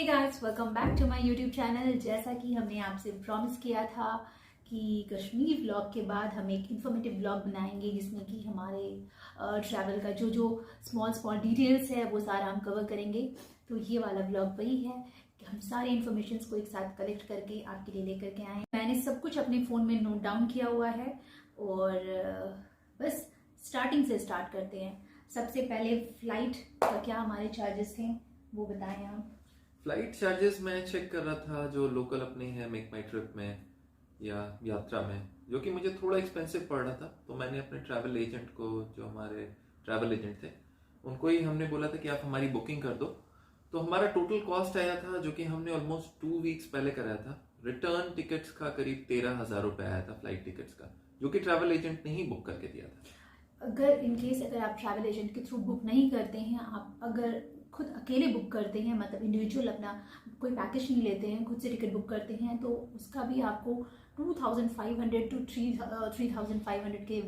Hey guys, welcome back to my YouTube channel। जैसा कि हमने आपसे प्रॉमिस किया था कि कश्मीर व्लॉग के बाद हम एक इन्फॉर्मेटिव व्लॉग बनाएंगे जिसमें कि हमारे ट्रैवल का जो स्मॉल डिटेल्स है वो सारा हम कवर करेंगे। तो ये वाला व्लॉग वही है कि हम सारे इन्फॉर्मेशंस को एक साथ कलेक्ट करके आपके लिए लेकर के आए। मैंने सब कुछ अपने फ़ोन में नोट डाउन किया हुआ है और बस स्टार्टिंग से स्टार्ट करते हैं। सबसे पहले फ़्लाइट का क्या हमारे चार्जेस थे वो बताएं आप। फ्लाइट चार्जेस मैं चेक कर रहा था जो लोकल अपने हैं मेक माई ट्रिप में या यात्रा में, जो कि मुझे थोड़ा एक्सपेंसिव पड़ रहा था। तो मैंने अपने ट्रैवल एजेंट को, जो हमारे ट्रैवल एजेंट थे, उनको ही हमने बोला था कि आप हमारी बुकिंग कर दो। तो हमारा टोटल कॉस्ट आया था, जो कि हमने ऑलमोस्ट 2 वीक्स पहले कराया था। रिटर्न टिकट्स का करीब 13,000 रुपये आया था फ्लाइट टिकट्स का, जो कि ट्रैवल एजेंट ने ही बुक करके दिया था। अगर आप ट्रैवल एजेंट के थ्रू बुक नहीं करते हैं, आप अगर खुद अकेले बुक करते हैं, मतलब इंडिविजुअल अपना कोई पैकेज नहीं लेते हैं, खुद से टिकट बुक करते हैं, तो उसका भी आपको 2500 टू 3500 के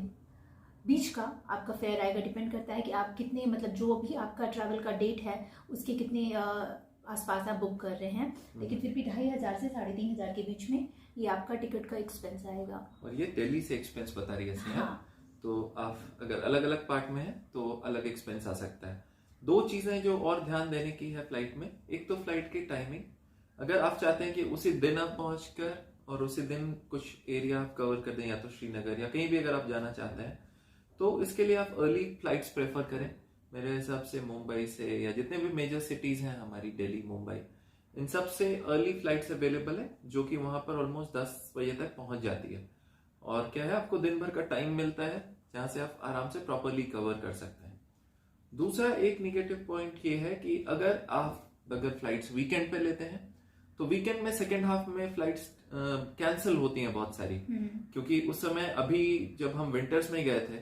बीच का आपका फेयर आएगा। डिपेंड करता है कि आप कितने, मतलब जो भी आपका ट्रैवल का डेट है उसके कितने आसपास आप बुक कर रहे हैं। लेकिन फिर भी 2500 से 3500 के बीच में ये आपका टिकट का एक्सपेंस आएगा। और ये दिल्ली से एक्सपेंस बता रही है हाँ। तो आप अगर अलग अलग पार्ट में है तो अलग एक्सपेंस आ सकता है। 2 चीजें जो और ध्यान देने की है फ्लाइट में, एक तो फ्लाइट की टाइमिंग। अगर आप चाहते हैं कि उसी दिन आप पहुंचकर और उसी दिन कुछ एरिया आप कवर कर दें, या तो श्रीनगर या कहीं भी अगर आप जाना चाहते हैं, तो इसके लिए आप अर्ली फ्लाइट्स प्रेफर करें। मेरे हिसाब से मुंबई से या जितने भी मेजर सिटीज हैं हमारी, दिल्ली, मुंबई, इन सब से अर्ली फ्लाइट्स अवेलेबल है, जो कि वहां पर ऑलमोस्ट 10 बजे तक पहुंच जाती है। और क्या है, आपको दिन भर का टाइम मिलता है जहां से आप आराम से प्रॉपरली कवर कर सकते हैं। दूसरा एक निगेटिव पॉइंट ये है कि अगर फ्लाइट्स वीकेंड पे लेते हैं तो वीकेंड में सेकेंड हाफ में फ्लाइट्स कैंसिल होती हैं बहुत सारी, क्योंकि उस समय, अभी जब हम विंटर्स में गए थे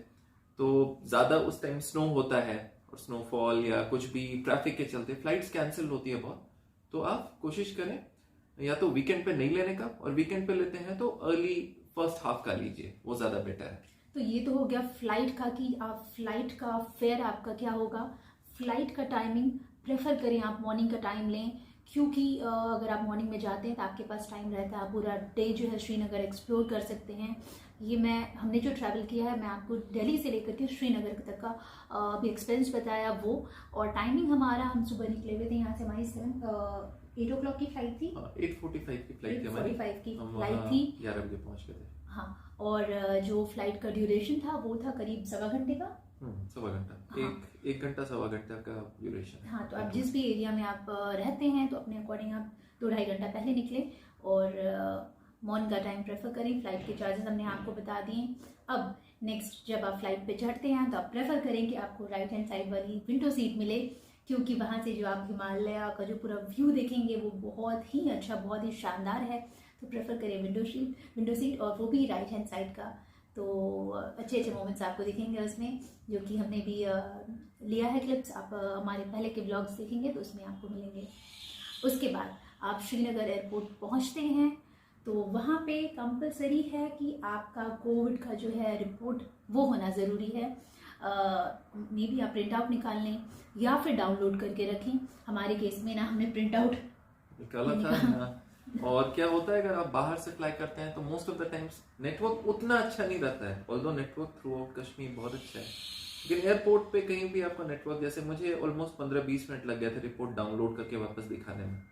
तो ज्यादा उस टाइम स्नो होता है और स्नोफॉल या कुछ भी ट्रैफिक के चलते फ्लाइट्स कैंसिल होती है बहुत। तो आप कोशिश करें या तो वीकेंड पे नहीं लेने का, और वीकेंड पे लेते हैं तो अर्ली फर्स्ट हाफ का लीजिए, वो ज्यादा बेटर है। तो ये तो हो गया फ्लाइट का कि आप फ्लाइट का फेयर आपका क्या होगा। फ्लाइट का टाइमिंग प्रेफर करें आप मॉर्निंग का टाइम लें, क्योंकि अगर आप मॉर्निंग में जाते हैं तो आपके पास टाइम रहता है, आप पूरा डे जो है श्रीनगर एक्सप्लोर कर सकते हैं। ये हमने जो ट्रैवल किया है, मैं आपको दिल्ली से लेकर के श्रीनगर तक का अभी एक्सपेंस बताया वो। और टाइमिंग हमारा, हम सुबह निकले हुए थे यहाँ से, हमारी 8 o'clock की फ्लाइट थी। 8:45 की फ्लाइट थी हमारी। 8:45 की फ्लाइट थी। 11 बजे पहुंच गए थे। हाँ, और जो फ्लाइट का ड्यूरेशन था वो था करीब 1.25 घंटे का। 1.25 घंटा। हाँ। एक घंटा 1.25 घंटा का ड्यूरेशन। हाँ, तो आप जिस भी एरिया में आप रहते हैं तो अपने अकॉर्डिंग आप 2-2.5 घंटा पहले निकले और मॉर्निंग का टाइम प्रेफर करें। फ्लाइट के चार्जेस हमने आपको बता दिए। अब नेक्स्ट, जब आप फ्लाइट पे चढ़ते हैं तो आप प्रेफर करें कि आपको राइट हैंड साइड वाली विंडो सीट मिले, क्योंकि वहाँ से जो आप हिमालय का जो पूरा व्यू देखेंगे वो बहुत ही अच्छा, बहुत ही शानदार है। तो प्रेफर करें विंडो सीट, और वो भी राइट हैंड साइड का। तो अच्छे मोमेंट्स आपको दिखेंगे उसमें, जो कि हमने भी लिया है क्लिप्स। आप हमारे पहले के व्लॉग्स देखेंगे तो उसमें आपको मिलेंगे। उसके बाद आप श्रीनगर एयरपोर्ट पहुंचते हैं तो वहाँ पे कंपलसरी है कि आपका कोविड का जो है रिपोर्ट वो होना ज़रूरी है। मे बी आप प्रिंट आउट निकाल लें या फिर डाउनलोड करके रखें। हमारे केस में ना, हमने प्रिंट आउट निकाला था। और क्या होता है, अगर आप बाहर से फ्लाई करते हैं तो most of the times network उतना अच्छा नहीं रहता है। Although network through out Kashmir बहुत अच्छा है, लेकिन एयरपोर्ट पे कहीं भी आपका नेटवर्क, जैसे मुझे ऑलमोस्ट 15-20 मिनट लग गया था रिपोर्ट डाउनलोड करके वापस दिखाने में।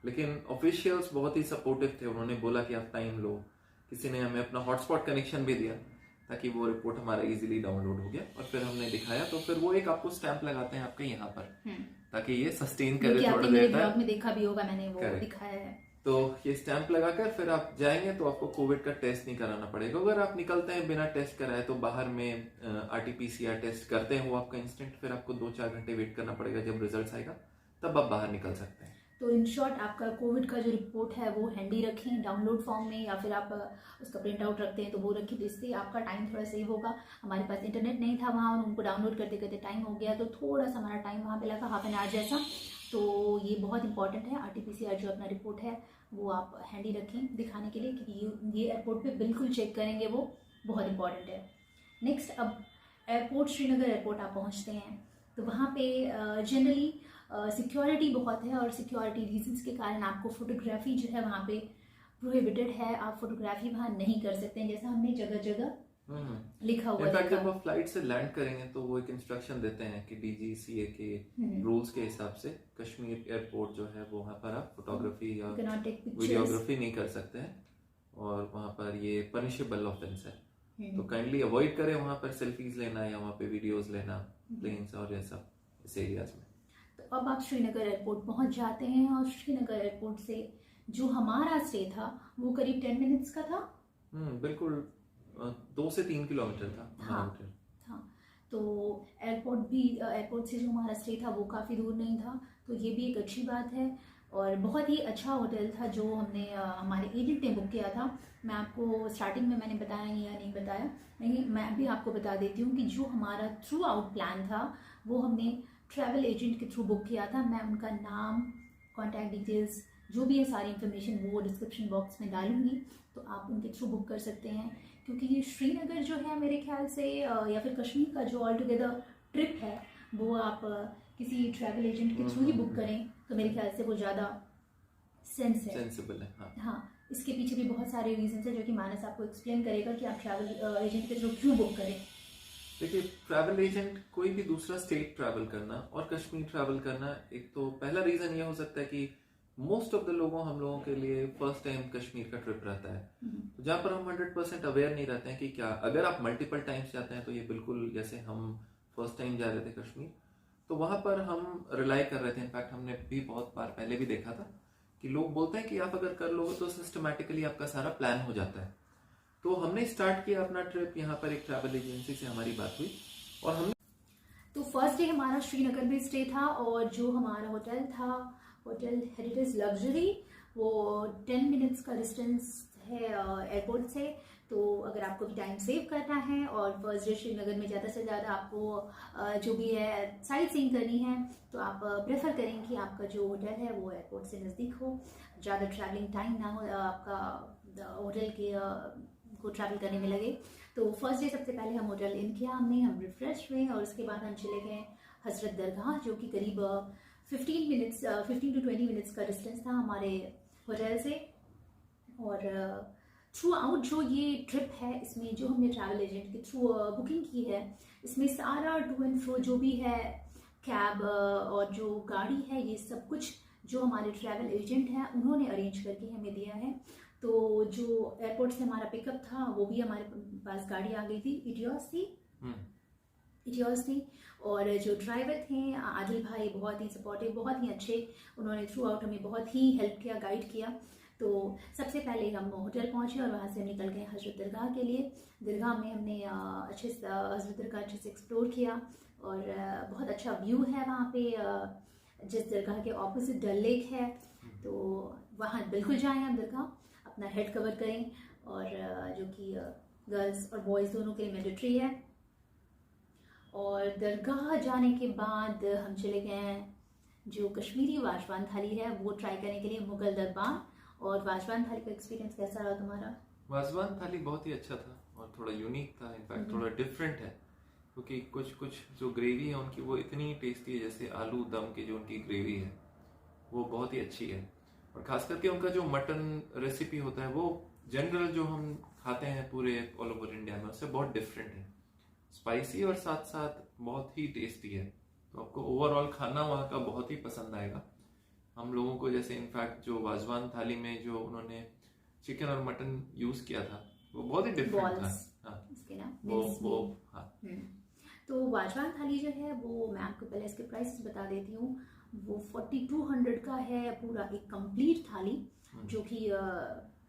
लेकिन ऑफिशियल्स बहुत ही सपोर्टिव थे, उन्होंने बोला कि आप टाइम लो। किसी ने हमें अपना हॉटस्पॉट कनेक्शन भी दिया ताकि वो रिपोर्ट हमारा इजीली डाउनलोड हो गया, और फिर हमने दिखाया। तो फिर वो एक आपको स्टैंप लगाते हैं आपके यहाँ पर, ताकि ये सस्टेन करे थोड़ा देर तक। में देखा भी होगा, मैंने वो दिखाया है। तो ये स्टैंप लगाकर फिर आप जाएंगे तो आपको कोविड का टेस्ट नहीं कराना पड़ेगा। अगर आप निकलते हैं बिना टेस्ट कराए तो बाहर में RT-PCR टेस्ट करते हैं वो आपका इंस्टेंट, फिर आपको 2-4 घंटे वेट करना पड़ेगा। जब रिजल्ट आएगा तब आप बाहर निकल सकते हैं। तो इन शॉर्ट, आपका कोविड का जो रिपोर्ट है वो हैंडी रखें डाउनलोड फॉर्म में, या फिर आप उसका प्रिंट आउट रखते हैं तो वो रखें, तो इससे आपका टाइम थोड़ा सेव होगा। हमारे पास इंटरनेट नहीं था वहाँ, और उनको डाउनलोड करते करते टाइम हो गया, तो थोड़ा सा हमारा टाइम वहाँ पे लगा, हाफ एन आवर जैसा। तो ये बहुत इंपॉर्टेंट है। RT-PCR जो अपना रिपोर्ट है वो आप हैंडी रखें दिखाने के लिए, क्योंकि ये एयरपोर्ट पे बिल्कुल चेक करेंगे, वो बहुत इंपॉर्टेंट है। नेक्स्ट, अब एयरपोर्ट, श्रीनगर एयरपोर्ट आप पहुँचते हैं तो वहाँ पे जनरली सिक्योरिटी बहुत है और सिक्योरिटी रीजंस के कारण आपको फोटोग्राफी जो है वहाँ पे प्रोहिबिटेड है, आप फोटोग्राफी वहाँ नहीं कर सकते हैं, जैसा हमने जगह जगह लिखा हुआ है। जब आप फ्लाइट से लैंड करेंगे तो वो एक इंस्ट्रक्शन देते हैं कि DGCA के रूल्स के हिसाब से कश्मीर एयरपोर्ट जो है वहाँ पर आप फोटोग्राफी या वीडियोग्राफी नहीं कर सकते हैं और वहाँ पर ये पनिशेबल ऑफेंस है। तो काइंडली अवॉइड करें वहाँ पर सेल्फीज लेना या वहाँ पे वीडियोस लेना प्लेन्स और ये सब इस एरियाज में। तो अब आप श्रीनगर एयरपोर्ट पहुँच जाते हैं और श्रीनगर एयरपोर्ट से जो हमारा स्टे था वो करीब 10 मिनट्स का था। बिल्कुल 2 से 3 किलोमीटर था। हाँ, तो एयरपोर्ट से जो हमारा स्टे था वो काफ़ी दूर नहीं था, तो ये भी एक अच्छी बात है। और बहुत ही अच्छा होटल था जो हमने हमारे एजेंट ने बुक किया था। मैं आपको स्टार्टिंग में मैंने बताया या नहीं बताया, नहीं, मैं भी आपको बता देती हूँ कि जो हमारा थ्रू आउट प्लान था वो हमने ट्रैवल एजेंट के थ्रू बुक किया था। मैं उनका नाम, कॉन्टैक्ट डिटेल्स, जो भी है सारी इन्फॉर्मेशन वो डिस्क्रिप्शन बॉक्स में डालूंगी, तो आप उनके थ्रू बुक कर सकते हैं। क्योंकि ये श्रीनगर जो है मेरे ख्याल से या फिर कश्मीर का जो ऑल टुगेदर ट्रिप है वो आप किसी ट्रैवल एजेंट के थ्रू ही बुक करें तो मेरे ख्याल से वो ज़्यादा सेंसिबल है। हाँ, इसके पीछे भी बहुत सारे रीजंस हैं जो कि मानस आपको एक्सप्लेन करेगा कि आप ट्रैवल एजेंट के थ्रू क्यों बुक करें। देखिए, ट्रैवल एजेंट कोई भी दूसरा स्टेट ट्रैवल करना और कश्मीर ट्रैवल करना, एक तो पहला रीजन ये हो सकता है कि मोस्ट ऑफ द हम लोगों के लिए फर्स्ट टाइम कश्मीर का ट्रिप रहता है, तो जहाँ पर हम 100% अवेयर नहीं रहते हैं कि क्या, अगर आप मल्टीपल टाइम्स जाते हैं तो ये बिल्कुल जैसे हम फर्स्ट टाइम जा रहे थे कश्मीर, तो वहाँ पर हम रिलाई कर रहे थे। इनफैक्ट हमने भी बहुत बार पहले भी देखा था कि लोग बोलते हैं कि आप अगर कर लोगे तो सिस्टमैटिकली आपका सारा प्लान हो जाता है। तो हमने स्टार्ट किया अपना ट्रिप, यहाँ पर एक ट्रैवल एजेंसी से हमारी बात हुई और हमने तो फर्स्ट डे हमारा श्रीनगर में स्टे था और जो हमारा होटल था, होटल हेरिटेज लग्जरी, वो 10 मिनट्स का डिस्टेंस है एयरपोर्ट से। तो अगर आपको भी टाइम सेव करना है और फर्स्ट डे श्रीनगर में ज़्यादा से ज़्यादा आपको जो भी है साइट सीइंग करनी है, तो आप प्रेफर करें कि आपका जो होटल है वो एयरपोर्ट से नज़दीक हो, ज़्यादा ट्रैवलिंग टाइम ना हो आपका होटल के को ट्रैवल करने में लगे। तो फर्स्ट डे सबसे पहले हम होटल इन किया हमने, हम रिफ्रेश हुए और उसके बाद हम चले गए हजरत दरगाह, जो कि करीब 15 to 20 मिनट्स का डिस्टेंस था हमारे होटल से। और थ्रू आउट जो ये ट्रिप है, इसमें जो हमने ट्रैवल एजेंट के थ्रू बुकिंग की है, इसमें सारा टू एंड फ्रो जो भी है, कैब और जो गाड़ी है, ये सब कुछ जो हमारे ट्रैवल एजेंट हैं उन्होंने अरेंज करके हमें दिया है। तो जो एयरपोर्ट से हमारा पिकअप था वो भी हमारे पास गाड़ी आ गई थी, इटियोस थी। और जो ड्राइवर थे आदिल भाई, बहुत ही सपोर्टिव, बहुत ही अच्छे, उन्होंने थ्रू आउट हमें बहुत ही हेल्प किया, गाइड किया। तो सबसे पहले हम होटल पहुंचे और वहाँ से निकल गए हजरत दरगाह के लिए। दरगाह में हमने हजरत दरगाह अच्छे से एक्सप्लोर किया और बहुत अच्छा व्यू है वहाँ पे। जिस दरगाह के ऑपोजिट डल लेक है, तो वहाँ बिल्कुल जाएं आप दरगाह, अपना हेड कवर करें, और जो कि गर्ल्स और बॉयज़ दोनों के लिए मैंडेटरी है। और दरगाह जाने के बाद हम चले गए जो कश्मीरी वाजवान थाली है वो ट्राई करने के लिए मुगल दरबार। और वाजवान थाली का एक्सपीरियंस कैसा रहा तुम्हारा? वाजवान थाली बहुत ही अच्छा था और थोड़ा यूनिक था, इनफैक्ट थोड़ा डिफरेंट है, क्योंकि कुछ जो ग्रेवी है उनकी वो इतनी टेस्टी है, जैसे आलू दम की जो उनकी ग्रेवी है वो बहुत ही अच्छी है। और खास करके उनका जो मटन रेसिपी होता है वो जनरल जो हम खाते हैं पूरे ऑल ओवर इंडिया में उससे बहुत डिफरेंट है, स्पाइसी और साथ साथ बहुत ही टेस्टी है। तो आपको ओवरऑल खाना वहाँ का बहुत ही पसंद आएगा। हम लोगों को जैसे इनफैक्ट जो वाजवान थाली में जो उन्होंने चिकन और मटन यूज किया था वो बहुत ही डिफरेंट था। हाँ, इसके ना वो हाँ। तो वाजवान थाली जो है वो मैं आपको पहले इसके प्राइसेस बता देती हूँ। वो 4200 का है पूरा एक कंप्लीट थाली, जो कि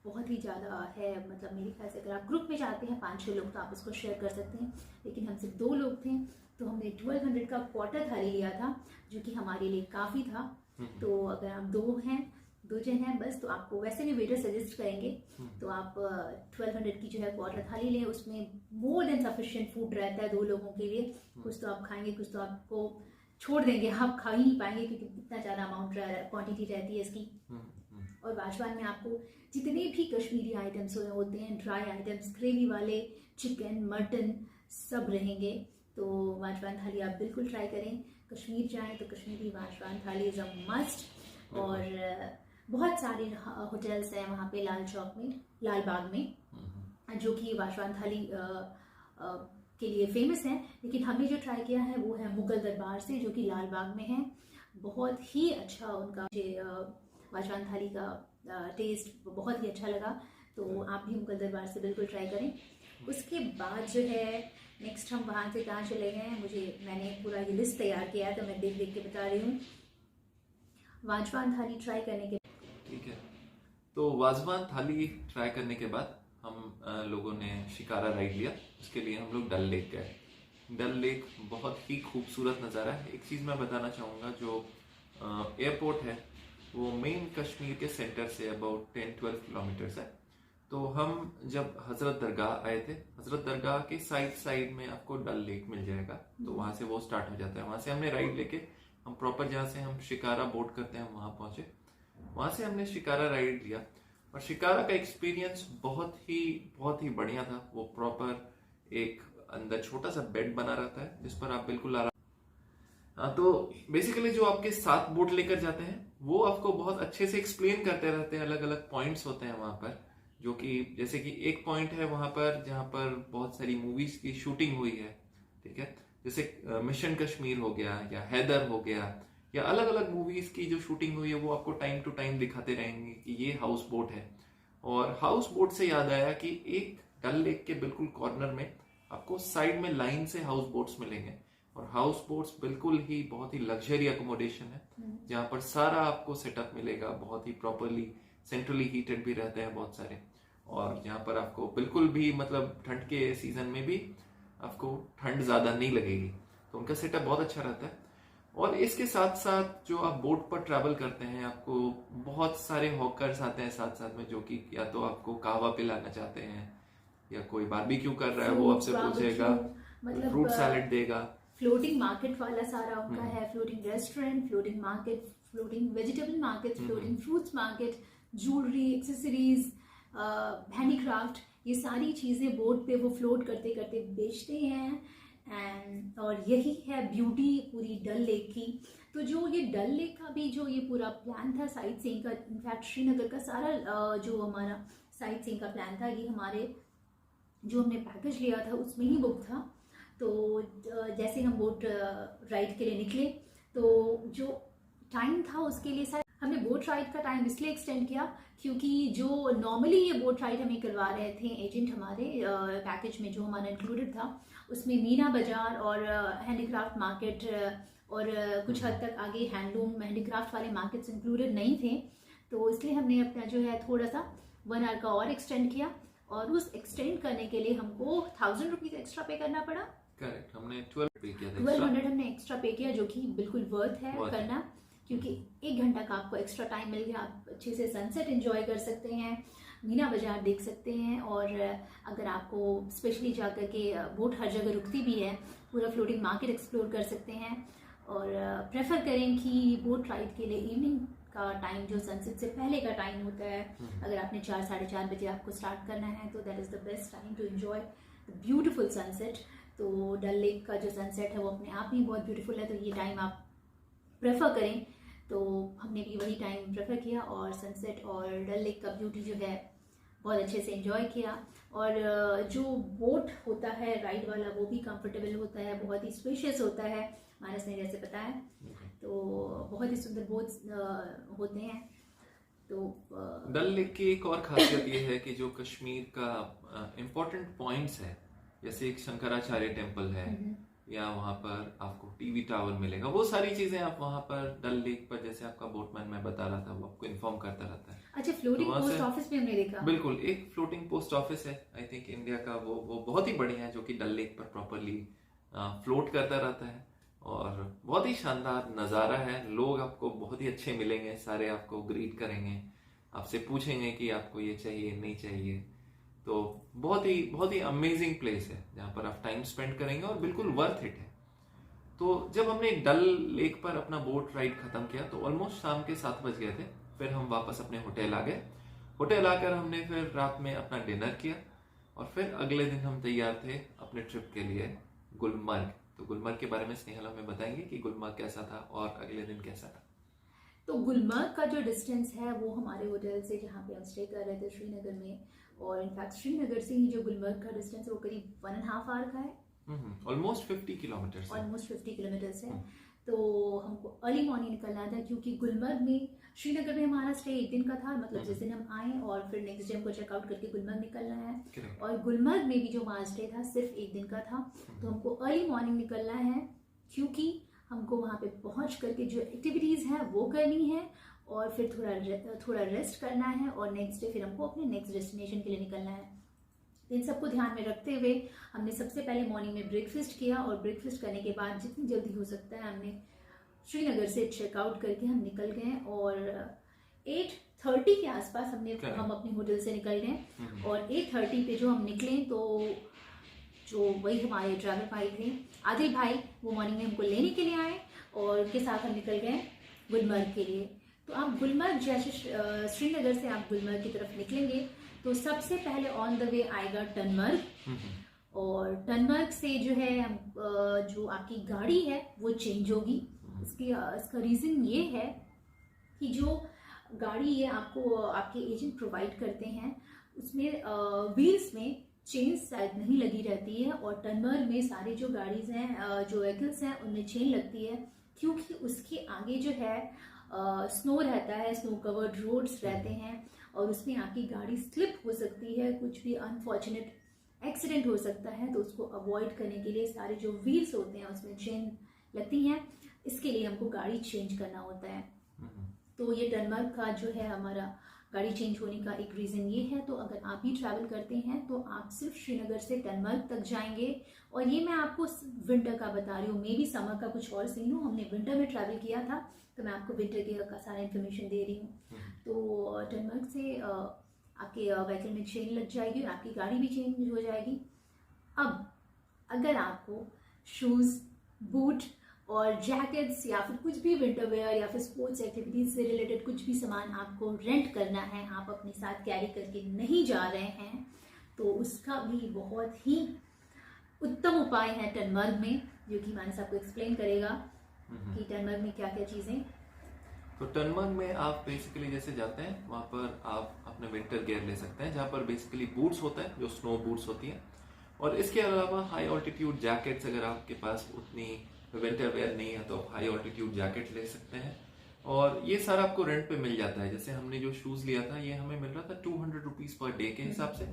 बहुत ही ज़्यादा है। मतलब मेरे ख्याल से अगर आप ग्रुप में जाते हैं 5-6 लोग तो आप इसको शेयर कर सकते हैं, लेकिन हम सिर्फ 2 लोग थे तो हमने 1200 का क्वार्टर थाली लिया था, जो कि हमारे लिए काफ़ी था। तो अगर आप 2 जन हैं बस, तो आपको वैसे भी वेटर सजेस्ट करेंगे तो आप 1200 की जो है क्वार्टर थाली लें। उसमें मोर देन सफिशिएंट फूड रहता है 2 लोगों के लिए। कुछ तो आप खाएंगे, कुछ तो आपको छोड़ देंगे, आप खा ही नहीं पाएंगे क्योंकि इतना ज़्यादा अमाउंट क्वांटिटी रहती है इसकी। और वाजवान में आपको जितने भी कश्मीरी आइटम्स होते हैं, ड्राई आइटम्स, ग्रेवी वाले, चिकन, मटन सब रहेंगे। तो वाजवान थाली आप बिल्कुल ट्राई करें। कश्मीर जाएं तो कश्मीरी वाशवान थाली इज़ अ मस्ट। और बहुत सारे होटल्स हैं वहाँ पे लाल चौक में, लाल बाग में, जो कि वाशवान थाली के लिए फेमस हैं। लेकिन हमने जो ट्राई किया है वो है मुगल दरबार से, जो कि लाल बाग में है। बहुत ही अच्छा उनका वाशवान थाली का टेस्ट बहुत ही अच्छा लगा। तो आप भी मुगल दरबार से बिल्कुल ट्राई करें। उसके बाद जो है नेक्स्ट हम वहाँ से कहाँ चले गए हैं, मैंने पूरा ये लिस्ट तैयार किया है तो मैं देख देख के बता रही हूँ। वाजवान थाली ट्राई करने के ठीक है, तो वाजवान थाली ट्राई करने के बाद हम लोगों ने शिकारा राइड लिया। उसके लिए हम लोग डल लेक गए। डल लेक बहुत ही खूबसूरत नज़ारा है। एक चीज़ मैं बताना चाहूँगा, जो एयरपोर्ट है वो मेन कश्मीर के सेंटर से अबाउट 10-12 किलोमीटर्स है। तो हम जब हजरत दरगाह आए थे, हजरत दरगाह के साइड में आपको डल लेक मिल जाएगा, तो वहां से वो स्टार्ट हो जाता है। वहां से हमने राइड लेके हम प्रॉपर जहाँ से हम शिकारा बोट करते हैं वहां पहुंचे। वहां से हमने शिकारा राइड लिया और शिकारा का एक्सपीरियंस बहुत ही बढ़िया था। वो प्रॉपर एक अंदर छोटा सा बेड बना रहता है जिस पर आप बिल्कुल आराम। तो बेसिकली जो आपके साथ बोट लेकर जाते हैं वो आपको बहुत अच्छे से एक्सप्लेन करते रहते हैं। अलग अलग पॉइंट्स होते हैं वहां पर, जो कि जैसे कि एक पॉइंट है वहां पर जहां पर बहुत सारी मूवीज की शूटिंग हुई है, ठीक है, जैसे मिशन कश्मीर हो गया या हैदर हो गया, या अलग अलग मूवीज की जो शूटिंग हुई है वो आपको टाइम टू टाइम दिखाते रहेंगे कि ये हाउस बोट है। और हाउस बोट से याद आया कि एक डल लेक के बिल्कुल कॉर्नर में आपको साइड में लाइन से हाउस बोट्स मिलेंगे। और हाउस बोट्स बिल्कुल ही बहुत ही लग्जरी अकोमोडेशन है, जहाँ पर सारा आपको सेटअप मिलेगा, बहुत ही प्रॉपरली सेंट्रली हीटेड भी रहते हैं बहुत सारे। और यहाँ पर आपको बिल्कुल भी मतलब ठंड के सीजन में भी आपको ठंड ज्यादा नहीं लगेगी। तो उनका सेटअप बहुत अच्छा रहता है। और इसके साथ साथ जो आप बोट पर ट्रैवल करते हैं, आपको बहुत सारे हॉकर्स आते हैं साथ साथ में, जो कि या तो आपको कहवा पिलाना चाहते हैं या कोई बारबेक्यू कर रहा है वो आपसे पूछेगा, मतलब फ्रूट सैलेड देगा। फ्लोटिंग मार्केट वाला सारा उनका है, floating restaurant, floating market, floating vegetable market, floating fruits market, jewellery, accessories, handicraft, ये सारी चीजें बोट पे वो फ्लोट करते करते बेचते हैं। एंड और यही है ब्यूटी पूरी डल लेक की। तो जो ये डल लेक का भी जो ये पूरा प्लान था साइट सीइंग का, इनफैक्ट श्रीनगर का सारा जो हमारा साइट सीइंग का प्लान था, ये हमारे जो हमने पैकेज लिया था उसमें ही बुक था। तो जैसे हम बोट राइड के लिए निकले तो जो टाइम था उसके लिए शायद हमने बोट राइड का टाइम इसलिए एक्सटेंड किया क्योंकि जो नॉर्मली ये बोट राइड हमें करवा रहे थे एजेंट हमारे पैकेज में जो हमारा इंक्लूडेड था, उसमें मीना बाजार और हैंडीक्राफ्ट मार्केट और कुछ हद तक आगे हैंडलूम हैंडीक्राफ्ट वाले मार्केट्स इंक्लूडेड नहीं थे। तो इसलिए हमने अपना जो है थोड़ा सा 1 आवर का और एक्सटेंड किया, और उस एक्सटेंड करने के लिए हमको 1000 रुपीज एक्स्ट्रा पे करना पड़ा। करेक्ट, हमने 1200 पे किया था, 1200 हमने एक्स्ट्रा पे किया, जो कि बिल्कुल वर्थ है करना, क्योंकि 1 घंटा का आपको एक्स्ट्रा टाइम मिल गया। आप अच्छे से सनसेट एंजॉय कर सकते हैं, मीना बाजार देख सकते हैं, और अगर आपको स्पेशली जाकर के बोट हर जगह रुकती भी है, पूरा फ्लोटिंग मार्केट एक्सप्लोर कर सकते हैं। और प्रेफर करें कि बोट राइड के लिए इवनिंग का टाइम जो सनसेट से पहले का टाइम होता है, अगर आपने 4-4:30 बजे आपको स्टार्ट करना है तो that is the best time to enjoy the beautiful sunset. तो डल लेक का जो सनसेट है वो अपने आप में बहुत ब्यूटीफुल है, तो ये टाइम आप प्रेफर करें। तो हमने भी वही टाइम प्रेफर किया और सनसेट और डल लेक का ब्यूटी जो है बहुत अच्छे से एंजॉय किया। और जो बोट होता है राइड वाला वो भी कंफर्टेबल होता है, बहुत ही स्पेशियस होता है, मानस ने जैसे बताया। तो बहुत ही सुंदर बोट्स होते हैं। तो डल लेक की एक और खासियत ये है कि जो कश्मीर का इम्पोर्टेंट पॉइंट्स है, जैसे एक शंकराचार्य टेम्पल है, या वहाँ पर आपको टीवी टावर मिलेगा, वो सारी चीजें आप वहाँ पर डल लेक पर, जैसे आपका बोटमैन मैं बता रहा था, वो आपको इन्फॉर्म करता रहता है। अच्छा, फ्लोटिंग पोस्ट ऑफिस भी हमने देखा। बिल्कुल, एक फ्लोटिंग पोस्ट ऑफिस है, आई थिंक इंडिया का, वो बहुत ही बढ़िया है, जो कि डल लेक पर प्रॉपरली फ्लोट करता रहता है। और बहुत ही शानदार नज़ारा है। लोग आपको बहुत ही अच्छे मिलेंगे, सारे आपको ग्रीट करेंगे, आपसे पूछेंगे कि आपको ये चाहिए नहीं चाहिए। तो बहुत ही अमेजिंग प्लेस है जहाँ पर आप टाइम स्पेंड करेंगे और बिल्कुल वर्थ इट है। तो जब हमने डल लेक पर अपना बोट राइड खत्म किया तो ऑलमोस्ट शाम के 7 बज गए थे। फिर हम वापस अपने होटल आ गए। होटल आकर हमने फिर रात में अपना डिनर किया और फिर अगले दिन हम तैयार थे अपने ट्रिप के लिए गुलमर्ग। तो गुलमर्ग के बारे में स्नेहल हमें बताएंगे कि गुलमर्ग कैसा था और अगले दिन कैसा था। तो गुलमर्ग का जो डिस्टेंस है वो हमारे होटल से, जहाँ पे हम स्टे कर रहे थे श्रीनगर में, और इनफैक्ट श्रीनगर से ही जो गुलमर्ग का डिस्टेंस है वो करीब 1.5 आवर का है, ऑलमोस्ट 50 किलोमीटर ऑलमोस्ट 50 किलोमीटर्स है। तो हमको अर्ली मॉर्निंग निकलना था, क्योंकि गुलमर्ग में, श्रीनगर में हमारा स्टे 1 दिन का था, मतलब जिस दिन हम आए और फिर नेक्स्ट डे हमको चेकआउट करके गुलमर्ग निकलना है। और गुलमर्ग में भी जो हमारा स्टे था सिर्फ 1 दिन का था, तो हमको अर्ली मॉर्निंग निकलना है, क्योंकि हमको वहाँ पे पहुँच करके जो एक्टिविटीज़ हैं वो करनी है और फिर थोड़ा रेस्ट करना है, और नेक्स्ट डे फिर हमको अपने नेक्स्ट डेस्टिनेशन के लिए निकलना है। इन सबको ध्यान में रखते हुए हमने सबसे पहले मॉर्निंग में ब्रेकफास्ट किया, और ब्रेकफास्ट करने के बाद जितनी जल्दी हो सकता है हमने श्रीनगर से चेकआउट करके हम निकल गए, और 8:30 के आसपास हम अपने होटल से निकल गए। और 8:30 पे जो हम निकले, तो जो वही हमारे ड्राइवर भाई थे आदिल भाई, वो मॉर्निंग में हमको लेने के लिए आए और उनके साथ हम निकल गए गुलमर्ग के लिए। तो आप गुलमर्ग, जैसे श्रीनगर से आप गुलमर्ग की तरफ निकलेंगे तो सबसे पहले ऑन द वे आएगा टनमर्ग, और टनमर्ग से जो है जो आपकी गाड़ी है वो चेंज होगी। इसका रीज़न ये है कि जो गाड़ी ये आपको आपके एजेंट प्रोवाइड करते हैं, उसमें व्हील्स में चेन शायद नहीं लगी रहती है, और टनमर्ग में सारी जो गाड़ीज हैं, जो व्हीकल्स हैं, उनमें चेन लगती है, क्योंकि उसके आगे जो है स्नो रहता है, स्नो कवर्ड रोड्स रहते हैं, और उसमें आपकी गाड़ी स्लिप हो सकती है, कुछ भी अनफॉर्चुनेट एक्सीडेंट हो सकता है। तो उसको अवॉइड करने के लिए सारे जो व्हील्स होते हैं उसमें चेन लगती हैं, इसके लिए हमको गाड़ी चेंज करना होता है। तो ये टनमर्ग का जो है हमारा गाड़ी चेंज होने का एक रीज़न ये है। तो अगर आप भी ट्रैवल करते हैं तो आप सिर्फ श्रीनगर से टनमर्ग तक जाएंगे, और ये मैं आपको विंटर का बता रही हूँ, मे भी समर का कुछ और सीन हो। हमने विंटर में ट्रैवल किया था, तो मैं आपको विंटर के का सारा इन्फॉर्मेशन दे रही हूँ। तो टनमर्ग से आपके व्हीकल में चेन लग जाएगी और आपकी गाड़ी भी चेंज हो जाएगी। अब अगर आपको शूज़, बूट और जैकेट्स या फिर कुछ भी विंटर वेयर या फिर स्पोर्ट्स एक्टिविटीज से रिलेटेड कुछ भी सामान आपको रेंट करना है, आप अपने साथ कैरी करके नहीं जा रहे हैं, तो उसका भी बहुत ही उत्तम उपाय है टनमर्ग में, जो कि मानस आपको एक्सप्लेन करेगा कि टनमर्ग में क्या क्या चीज़ें। तो टनमर्ग में आप बेसिकली जैसे जाते हैं वहाँ पर आप अपने विंटर गियर ले सकते हैं, जहाँ पर बेसिकली बूट्स होता है, जो स्नो बूट्स होती हैं, और इसके अलावा हाई ऑल्टीट्यूड जैकेट्स, अगर आपके पास उतनी विंटर वेयर नहीं है तो आप हाई ऑल्टीट्यूड जैकेट ले सकते हैं, और ये सारा आपको रेंट पे मिल जाता है। जैसे हमने जो शूज लिया था ये हमें मिल रहा था 200 रुपीज पर डे के हिसाब से,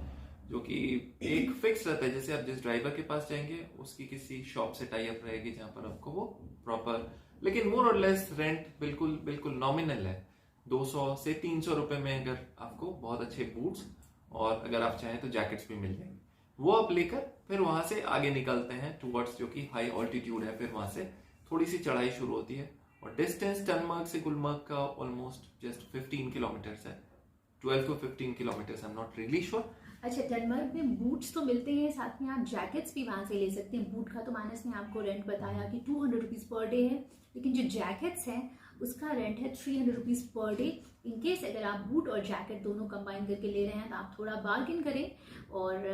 जो कि एक फिक्स रहता है। जैसे आप जिस ड्राइवर के पास जाएंगे उसकी किसी शॉप से टाई अप रहेगी जहां पर आपको वो प्रॉपर, लेकिन मोर और लेस रेंट बिल्कुल नॉमिनल है। 200 से 300 रुपए में अगर आपको बहुत अच्छे बूट्स और अगर आप चाहें तो जैकेट्स भी मिल जाएंगे, वो आप लेकर फिर वहां से आगे निकलते हैं टुवर्ड्स जो कि हाई ऑल्टीट्यूड है। फिर वहां से थोड़ी सी चढ़ाई शुरू होती है, और डिस्टेंस टनमर्ग से गुलमर्ग का ऑलमोस्ट जस्ट 15 किलोमीटर्स है, 12 to 15 kilometres, I am not really sure. अच्छा, टनमर्ग में बूट्स तो मिलते हैं, साथ में आप जैकेट्स भी वहां से ले सकते हैं। बूट का तो मानस ने आपको रेंट बताया कि 200 रुपीज पर डे है, लेकिन जो जैकेट्स हैं उसका रेंट है 300 rupees per day. In case अगर आप बूट और जैकेट दोनों कंबाइन करके ले रहे हैं तो आप थोड़ा बार्गिन करें, और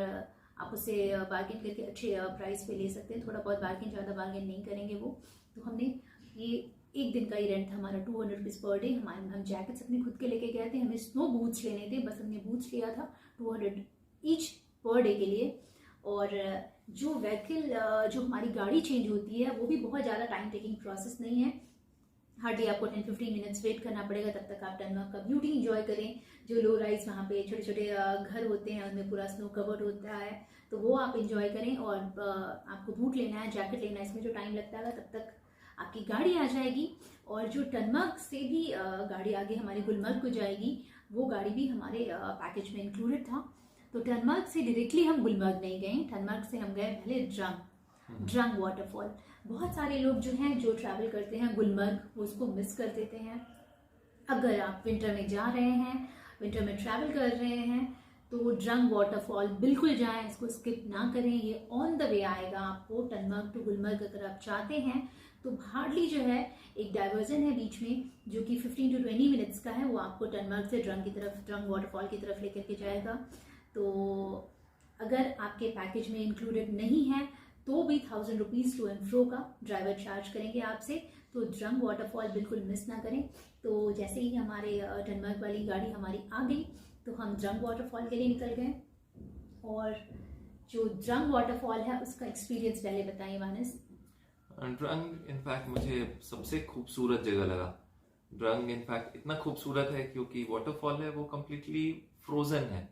आप उससे बार्गेन करके अच्छे प्राइस पे ले सकते हैं। थोड़ा बहुत बार्गेन, ज़्यादा बार्गेन नहीं करेंगे वो। तो हमने ये 1 दिन का ही रेंट था हमारा 200 रुपीज़ पर डे। हम जैकेट्स अपने खुद के लेके गए थे, हमें स्नो बूट्स लेने थे, बस हमने बूट्स लिया था 200 ईच पर डे के लिए। और जो व्हीकल, जो हमारी गाड़ी चेंज होती है वो भी बहुत ज़्यादा टाइम टेकिंग प्रोसेस नहीं है, हार्डली आपको 10-15 मिनट्स वेट करना पड़ेगा। तब तक आप टनमर्ग का ब्यूटी एंजॉय करें। जो लो राइज वहाँ पे छोटे छोटे घर होते हैं, उनमें पूरा स्नो कवर्ड होता है, तो वो आप एंजॉय करें। और आपको बूट लेना है, जैकेट लेना है, इसमें जो टाइम लगता है तब तक आपकी गाड़ी आ जाएगी। और जो टनमर्ग से भी गाड़ी आगे हमारे गुलमर्ग को जाएगी, वो गाड़ी भी हमारे पैकेज में इंक्लूडेड था। तो टनमर्ग से डायरेक्टली हम गुलमर्ग नहीं गए, टनमर्ग से हम गए पहले ड्रंग वाटरफॉल। बहुत सारे लोग जो हैं जो ट्रैवल करते हैं गुलमर्ग, वो उसको मिस कर देते हैं। अगर आप विंटर में जा रहे हैं, विंटर में ट्रैवल कर रहे हैं, तो ड्रंग वाटरफॉल बिल्कुल जाएं, इसको स्किप ना करें। ये ऑन द वे आएगा आपको टनमर्ग टू गुलमर्ग। अगर आप चाहते हैं तो हार्डली जो है एक डाइवर्जन है बीच में जो कि 15 to 20 मिनट्स का है, वो आपको टनमर्ग से ड्रंग वाटरफॉल की तरफ लेकर के जाएगा। तो अगर आपके पैकेज में इंक्लूडेड नहीं है तो भी 1000 रुपीज़ टू एंड फ्रो का ड्राइवर चार्ज करेंगे आपसे। तो ड्रंग वाटरफॉल बिल्कुल मिस ना करें। तो जैसे ही हमारे डनमर्क वाली गाड़ी हमारी आ गई तो हम ड्रंग वाटरफॉल के लिए निकल गए। और जो ड्रंग वाटरफॉल है उसका एक्सपीरियंस पहले बताइए मानस। ड्रंग इनफैक्ट मुझे सबसे खूबसूरत जगह लगा। ड्रंग इनफैक्ट इतना खूबसूरत है क्योंकि वाटरफॉल है वो कम्प्लीटली फ्रोजन है।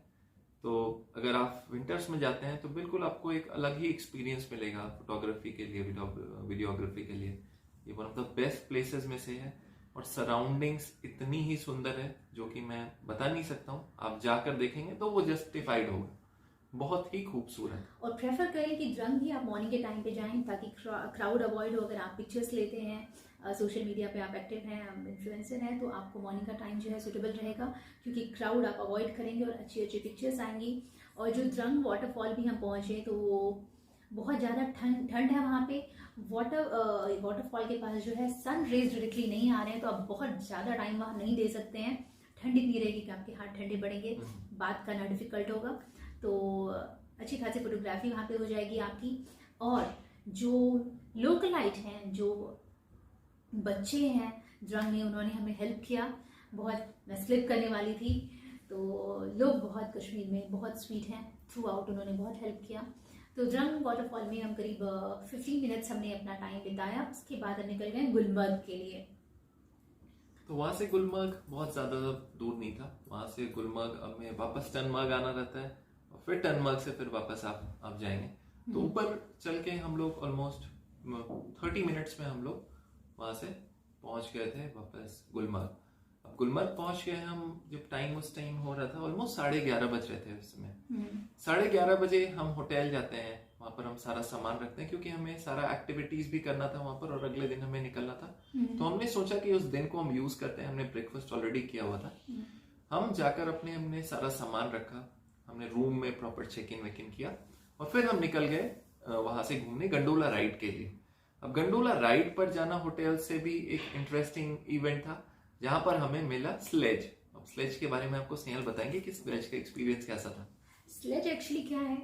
तो अगर आप विंटर्स में जाते हैं तो बिल्कुल आपको एक अलग ही एक्सपीरियंस मिलेगा फोटोग्राफी के लिए, वीडियोग्राफी के लिए। ये one of the best places में से है और सराउंडिंग्स इतनी ही सुंदर है जो कि मैं बता नहीं सकता हूँ। आप जाकर देखेंगे तो वो जस्टिफाइड होगा, बहुत ही खूबसूरत। और प्रेफर करें कि ड्रंग ही आप मॉर्निंग के टाइम पे जाएं ताकि क्राउड अवॉइड हो। अगर आप पिक्चर्स लेते हैं, सोशल मीडिया पे आप एक्टिव हैं, इन्फ्लुएंसर हैं, तो आपको मॉर्निंग का टाइम जो है सूटेबल रहेगा क्योंकि क्राउड आप अवॉइड करेंगे और अच्छी अच्छी पिक्चर्स आएंगी। और जो ड्रंग वाटरफॉल भी हम पहुँचे तो वो बहुत ज़्यादा ठंड है वहाँ पे। वाटरफॉल के पास जो है सन रेज डायरेक्टली नहीं आ रहे हैं तो आप बहुत ज़्यादा टाइम वहाँ नहीं दे सकते हैं। ठंड इतनी रहेगी कि आपके हाथ ठंडे पड़ेंगे, बात करना डिफिकल्ट होगा। तो अच्छी खासी फोटोग्राफी वहाँ पे हो जाएगी आपकी। और जो लोकलाइट हैं, जो बच्चे हैं ड्रंग में, उन्होंने हमें हेल्प किया बहुत। मैं स्लिप करने वाली थी तो लोग बहुत कश्मीर में बहुत स्वीट हैं, थ्रू आउट उन्होंने बहुत हेल्प किया। तो ड्रंग वाटरफॉल में हम करीब 15 मिनट्स हमने अपना टाइम बिताया। उसके बाद हम निकल गए गुलमर्ग के लिए। तो वहाँ से गुलमर्ग बहुत ज़्यादा दूर नहीं था। वहाँ से गुलमर्ग हमें वापस टनमर्ग आना रहता है और फिर टनमर्ग से फिर वापस आप जाएंगे। तो ऊपर चल के हम लोग ऑलमोस्ट 30 मिनट्स में हम लोग वहाँ से पहुँच गए थे वापस गुलमर्ग। अब गुलमर्ग पहुँच गए हम जब उस टाइम हो रहा था ऑलमोस्ट 11:30 बज रहे थे उस समय। 11:30 बजे हम होटल जाते हैं, वहाँ पर हम सारा सामान रखते हैं क्योंकि हमें सारा एक्टिविटीज भी करना था वहाँ पर और अगले दिन हमें निकलना था। तो हमने सोचा कि उस दिन को हम यूज करते हैं। हमने ब्रेकफास्ट ऑलरेडी किया हुआ था। हम जाकर हमने सारा सामान रखा, हमने रूम में प्रॉपर चेक इन वेक इन किया और फिर हम निकल गए वहां से घूमने गंडोला राइड के लिए। अब गंडोला राइड पर जाना होटल से भी एक इंटरेस्टिंग इवेंट था जहां पर हमें मिला स्लेज। अब स्लेज के बारे में आपको स्नेहल बताएंगे कि स्लेज का एक्सपीरियंस कैसा था। स्लेज एक्चुअली क्या है,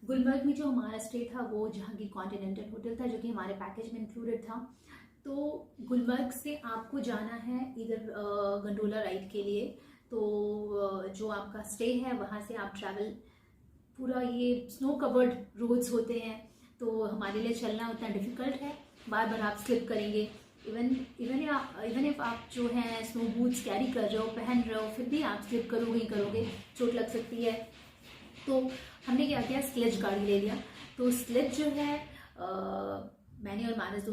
गुलमर्ग में जो हमारा स्टे था वो जहांगीर कॉन्टिनेंटल होटल था जो कि हमारे पैकेज में इंक्लूडेड था। तो गुलमर्ग से आपको जाना है इधर गंडोला राइड के लिए। तो जो आपका स्टे है वहाँ से आप ट्रैवल पूरा ये स्नो कवर्ड रोड्स होते हैं तो हमारे लिए चलना उतना डिफिकल्ट है, बार बार आप स्लिप करेंगे। इवन इफ आप जो है स्नो बूट्स कैरी कर रहे हो, पहन रहे हो, फिर भी आप स्लिप करोगे ही करोगे, चोट लग सकती है। तो हमने क्या किया, स्लेज गाड़ी ले लिया। तो स्लेज जो है मैंने और मानस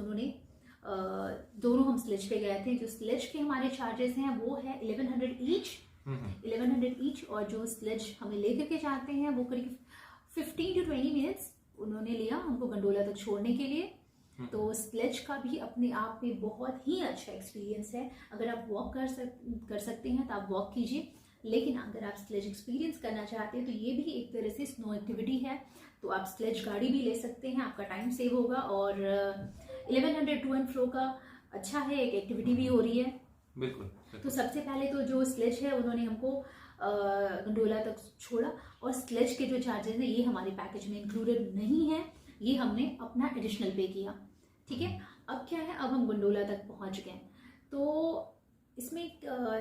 दोनों हम स्लेज पे गए थे। जो स्लेज के हमारे चार्जेस हैं वो है 1100 ईच। और जो स्लेज हमें लेकर के जाते हैं वो करीब 15 to 20 मिनट्स उन्होंने लिया हमको गंडोला तक छोड़ने के लिए। तो स्लेज का भी अपने आप में बहुत ही अच्छा एक्सपीरियंस है। अगर आप वॉक कर सकते हैं तो आप वॉक कीजिए, लेकिन अगर आप स्लेज एक्सपीरियंस करना चाहते हैं तो ये भी एक तरह से स्नो एक्टिविटी है। तो आप स्लेज गाड़ी भी ले सकते हैं, आपका टाइम सेव होगा और 1100 टू एंड फ्रो का अच्छा है, एक एक्टिविटी भी हो रही है। बिल्कुल। तो सबसे पहले तो जो स्लेज है उन्होंने हमको गंडोला तक छोड़ा और स्लेज के जो चार्जेस हैं ये हमारे पैकेज में इंक्लूडेड नहीं है, ये हमने अपना एडिशनल पे किया। ठीक है, अब क्या है, अब हम गंडोला तक पहुंच गए। तो इसमें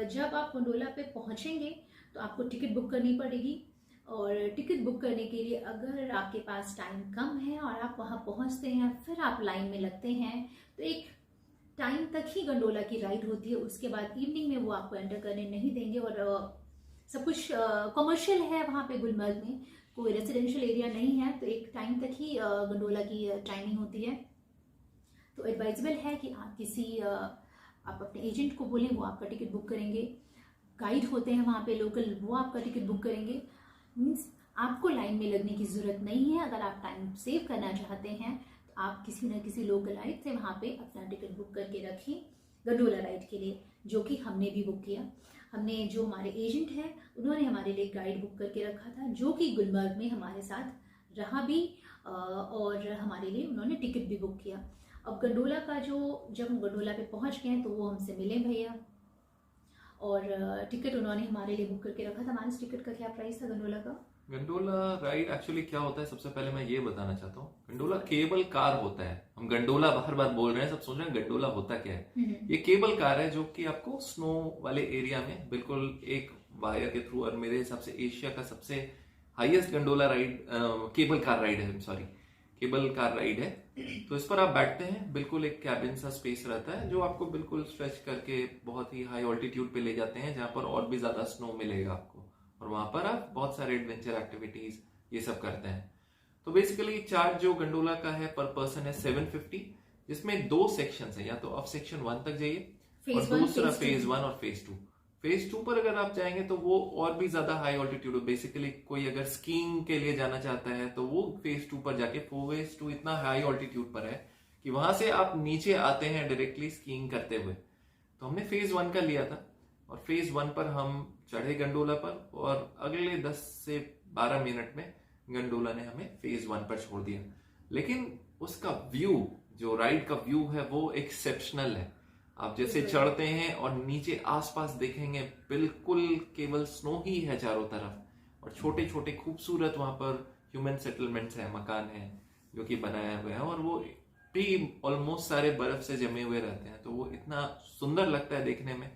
जब आप गंडोला पे पहुंचेंगे तो आपको टिकट बुक करनी पड़ेगी। और टिकट बुक करने के लिए अगर आपके पास टाइम कम है और आप वहाँ पहुँचते हैं फिर आप लाइन में लगते हैं तो एक टाइम तक ही गंडोला की राइड होती है। उसके बाद इवनिंग में वो आपको एंटर करने नहीं देंगे। और सब कुछ कमर्शियल है वहाँ पे गुलमर्ग में, कोई रेजिडेंशियल एरिया नहीं है। तो एक टाइम तक ही गंडोला की टाइमिंग होती है। तो एडवाइजेबल है कि आप अपने एजेंट को बोलें, वो आपका टिकट बुक करेंगे। गाइड होते हैं वहाँ पे लोकल, वो आपका टिकट बुक करेंगे। मीन्स आपको लाइन में लगने की ज़रूरत नहीं है। अगर आप टाइम सेव करना चाहते हैं तो आप किसी न किसी लोकल गाइड से वहाँ पे अपना टिकट बुक करके रखें गंडोला राइड के लिए, जो कि हमने भी बुक किया। हमने जो हमारे एजेंट हैं उन्होंने हमारे लिए गाइड बुक करके रखा था जो कि गुलमर्ग में हमारे साथ रहा भी और हमारे लिए उन्होंने टिकट भी बुक किया। अब गंडोला का जब हम गंडोला पे पहुंच गए तो वो हमसे मिले भैया और टिकट उन्होंने हमारे लिए बुक करके रखा था। मानस, टिकट का क्या प्राइस था गंडोला का? गंडोला राइड एक्चुअली क्या होता है, सबसे पहले मैं ये बताना चाहता हूँ। गंडोला केबल कार होता है। हम गंडोला हर बार बोल रहे हैं, सब सोच रहे हैं गंडोला होता क्या है। ये केबल कार है जो कि आपको स्नो वाले एरिया में बिल्कुल एक वायर के थ्रू, और मेरे हिसाब से एशिया का सबसे highest gondola ride cable car ride है, सॉरी केबल कार राइड है। तो इस पर आप बैठते हैं, बिल्कुल एक कैबिन सा स्पेस रहता है जो आपको बिल्कुल स्ट्रेच करके बहुत ही हाई ऑल्टीट्यूड पे ले जाते हैं, जहां पर और भी ज्यादा स्नो मिलेगा आपको, और वहां पर आप बहुत सारे एडवेंचर एक्टिविटीज ये सब करते हैं। तो बेसिकली चार्ज जो गंडोला का है पर पर्सन है 750, जिसमें 2 सेक्शन है, या तो आप सेक्शन 1 तक जाइए और दूसरा फेज 1 और फेज 2। फेज 2 पर अगर आप जाएंगे तो वो और भी ज्यादा हाई ऑल्टीट्यूड, बेसिकली कोई अगर स्कीइंग के लिए जाना चाहता है तो वो फेज 2 पर जाके, फेज 2 इतना हाई ऑल्टीट्यूड पर है कि वहां से आप नीचे आते हैं डायरेक्टली स्कीइंग करते हुए। तो हमने फेज 1 का लिया था, और फेज 1 पर हम चढ़े गंडोला पर, और अगले 10 से 12 मिनट में गंडोला ने हमें फेज 1 पर छोड़ दिया। लेकिन उसका व्यू, जो राइड का व्यू है, वो एक्सेप्शनल है। आप जैसे चढ़ते हैं और नीचे आसपास देखेंगे बिल्कुल केवल स्नो ही है चारों तरफ, और छोटे छोटे खूबसूरत वहां पर ह्यूमन सेटलमेंट्स हैं, मकान हैं जो कि बनाए हुए हैं, और वो भी ऑलमोस्ट सारे बर्फ से जमे हुए रहते हैं। तो वो इतना सुंदर लगता है देखने में।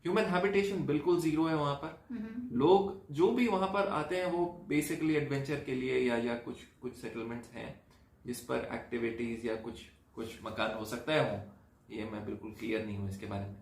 ह्यूमन हैबिटेशन बिल्कुल जीरो है वहां पर। लोग जो भी वहां पर आते हैं वो बेसिकली एडवेंचर के लिए, या कुछ सेटलमेंट्स हैं जिस पर एक्टिविटीज या कुछ मकान हो सकता है हो, ये मैं बिल्कुल क्लियर नहीं हूँ इसके बारे में।